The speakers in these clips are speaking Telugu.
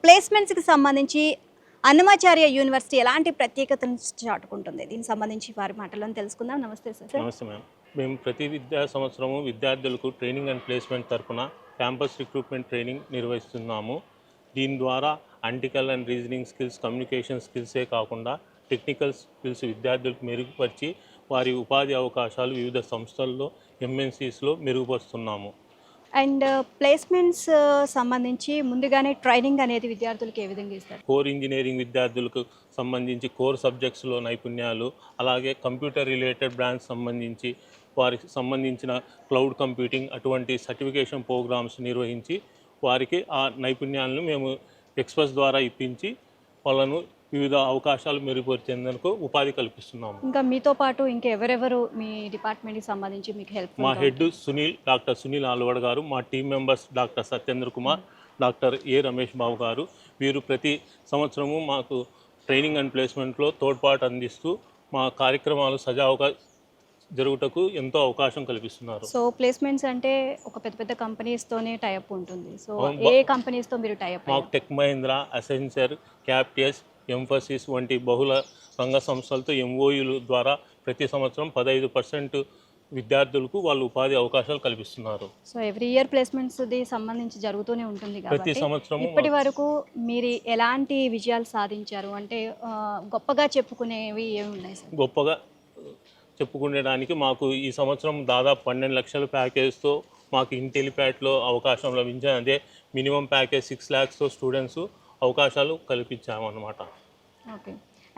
ప్లేస్మెంట్స్కి సంబంధించి అన్నమాచార్య యూనివర్సిటీ ఎలాంటి ప్రత్యేకతను చాటుకుంటుంది? దీనికి సంబంధించి వారి మాటలను తెలుసుకుందాం. నమస్తే సార్. నమస్తే మ్యామ్. మేము ప్రతి విద్యా సంవత్సరము విద్యార్థులకు ట్రైనింగ్ అండ్ ప్లేస్మెంట్ తరఫున క్యాంపస్ రిక్రూట్మెంట్ ట్రైనింగ్ నిర్వహిస్తున్నాము. దీని ద్వారా అంటికల్ అండ్ రీజనింగ్ స్కిల్స్, కమ్యూనికేషన్ స్కిల్సే కాకుండా టెక్నికల్ స్కిల్స్ విద్యార్థులకు మెరుగుపరిచి వారి ఉపాధి అవకాశాలు వివిధ సంస్థల్లో, ఎంఎన్సీస్లో మెరుగుపరుస్తున్నాము. అండ్ ప్లేస్మెంట్స్ సంబంధించి ముందుగానే ట్రైనింగ్ అనేది విద్యార్థులకు ఏ విధంగా ఇస్తారు? కోర్ ఇంజనీరింగ్ విద్యార్థులకు సంబంధించి కోర్ సబ్జెక్ట్స్లో నైపుణ్యాలు, అలాగే కంప్యూటర్ రిలేటెడ్ బ్రాంచ్ సంబంధించి వారికి సంబంధించిన క్లౌడ్ కంప్యూటింగ్ అటువంటి సర్టిఫికేషన్ ప్రోగ్రామ్స్ నిర్వహించి వారికి ఆ నైపుణ్యాలను మేము ఎక్స్ప్రెస్ ద్వారా ఇప్పించి వాళ్ళను వివిధ అవకాశాలు మెరుగుపరిచేందుకు ఉపాధి కల్పిస్తున్నాము. ఇంకా మీతో పాటు ఇంకెవరెవరు మీ డిపార్ట్మెంట్కి సంబంధించి మీకు హెల్ప్? మా హెడ్ డాక్టర్ సునీల్ ఆల్వడ్ గారు, మా team members doctor Satyendra Kumar, doctor A Ramesh Babu garu. వీరు ప్రతి సంవత్సరము మాకు ట్రైనింగ్ అండ్ ప్లేస్మెంట్లో తోడ్పాటు అందిస్తూ మా కార్యక్రమాలు సజావుగా జరుగుటకు ఎంతో అవకాశం కల్పిస్తున్నారు. సో ప్లేస్మెంట్స్ అంటే ఒక పెద్ద పెద్ద కంపెనీస్తోనే టైఅప్ ఉంటుంది. సో ఏ కంపెనీస్తో మీరు టైఅప్? మాకు టెక్ మహీంద్రా, అసెన్చర్, క్యాప్టియస్, ఎంఫసిస్ వంటి బహుళ రంగ సంస్థలతో ఎంఓయూల ద్వారా ప్రతి సంవత్సరం 15% విద్యార్థులకు వాళ్ళు ఉపాధి అవకాశాలు కల్పిస్తున్నారు. సో ఎవ్రీ ఇయర్ ప్లేస్మెంట్స్ సంబంధించి జరుగుతూనే ఉంటుంది ప్రతి కాబట్టి సంవత్సరం. ఇప్పటి వరకు మీరు ఎలాంటి విజయాలు సాధించారు? అంటే గొప్పగా చెప్పుకునేవి ఏమి ఉన్నాయి సార్? గొప్పగా చెప్పుకునేడానికి మాకు ఈ సంవత్సరం దాదాపు 12 లక్షల ప్యాకేజ్తో మాకు ఇంటెలిప్యాట్లో అవకాశం లభించింది. అదే మినిమం ప్యాకేజ్ 6 lakhsతో స్టూడెంట్స్ అవకాశాలు కల్పించామన్నమాట. ఓకే.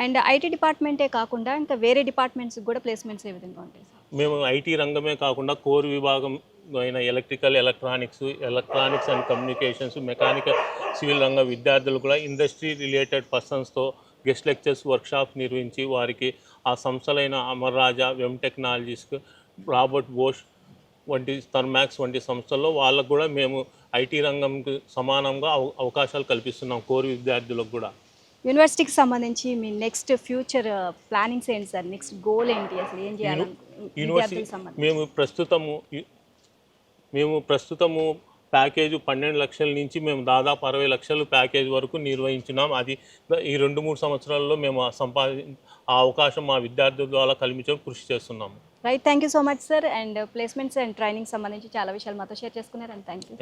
అండ్ ఐటీ డిపార్ట్మెంటే కాకుండా ఇంకా వేరే డిపార్ట్మెంట్స్కి కూడా ప్లేస్మెంట్స్ ఏ విధంగా ఉంటాయి సార్? మేము ఐటీ రంగమే కాకుండా కోర్ విభాగం అయిన electrical, electronics and communications, mechanical, civil రంగ విద్యార్థులు కూడా ఇండస్ట్రీ రిలేటెడ్ పర్సన్స్తో గెస్ట్ లెక్చర్స్, వర్క్షాప్స్ నిర్వహించి వారికి ఆ సంస్థలైన Amar Raja, VEM technologies, Robert Bosch వంటి థర్మాక్స్ వంటి సంస్థల్లో వాళ్ళకు కూడా మేము ఐటీ రంగంకి సమానంగా అవకాశాలు కల్పిస్తున్నాం కోర్ విద్యార్థులకు కూడా. యూనివర్సిటీకి సంబంధించి మీ నెక్స్ట్ ఫ్యూచర్ ప్లానింగ్స్ ఏంటి సార్? నెక్స్ట్ గోల్ ఏంటి? అసలు ఏం చేయాలి యూనివర్సిటీ? మేము ప్రస్తుతము ప్యాకేజ్ 12 లక్షల నుంచి మేము దాదాపు 60 లక్షలు ప్యాకేజ్ వరకు నిర్వహించున్నాం. అది ఈ 2-3 సంవత్సరాల్లో మేము ఆ అవకాశం మా విద్యార్థుల ద్వారా కల్పించడం కృషి చేస్తున్నాము. Right, thank you so much sir. And placements and training సంబంధించి చాలా విషయాలు మాతో షేర్ చేసుకున్నారు. And thank you.